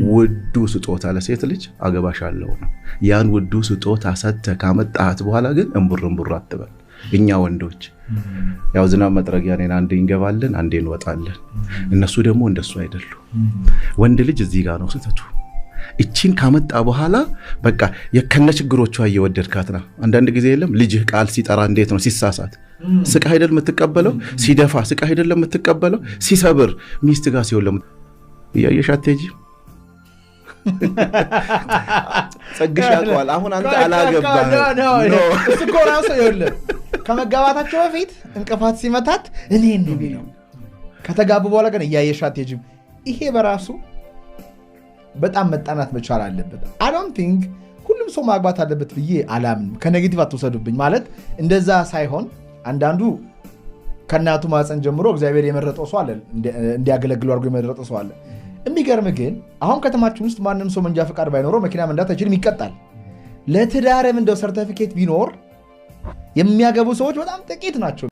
ውዱ ስጦታ ለሴት ልጅ አገባሻለሁ ነው። ያን ውዱ ስጦታ ሰጥተህ ካመጣሃት በኋላ ግን እምቡር አትበል። እኛ ወንዶች ያው ዝናብ መጥረጊያ ነን፣ አንዴ እንገባለን አንዴ እንወጣለን። እነሱ ደግሞ እንደሱ አይደሉ። ወንድ ልጅ እዚህ ጋር ነው ስህተቱ። እቺን ካመጣ በኋላ በቃ የከነ ችግሮቿ እየወደድካት ነው። አንዳንድ ጊዜ የለም ልጅህ ቃል ሲጠራ እንዴት ነው ሲሳሳት ስቃ አይደል የምትቀበለው? ሲደፋ ስቃ አይደል የምትቀበለው? ሲሰብር ሚስት ጋር ሲሆን እያየሻት ቴጂ ጸግሽ ያውቀዋል። አሁን አንተ አላገባህ ነው እሱ እኮ ራሱ ይኸውልህ ከመጋባታቸው በፊት እንቅፋት ሲመታት እኔን ነው የሚለው። ከተጋቡ በኋላ ግን እያየሻት ቴጂ ይሄ በራሱ በጣም መጣናት መቻል አለበት። I don't think ሁሉም ሰው ማግባት አለበት ብዬ አላምንም። ከኔጌቲቭ አትወሰዱብኝ ማለት እንደዛ ሳይሆን አንዳንዱ ከናቱ ማፀን ጀምሮ እግዚአብሔር የመረጠው ሰው አለ፣ እንዲያገለግሉ አድርጎ የመረጠው ሰው አለ። የሚገርም ግን አሁን ከተማችን ውስጥ ማንም ሰው መንጃ ፈቃድ ባይኖረው መኪና መንዳት አይችልም፣ ይቀጣል። ለትዳርም እንደው ሰርቲፊኬት ቢኖር የሚያገቡ ሰዎች በጣም ጥቂት ናቸው።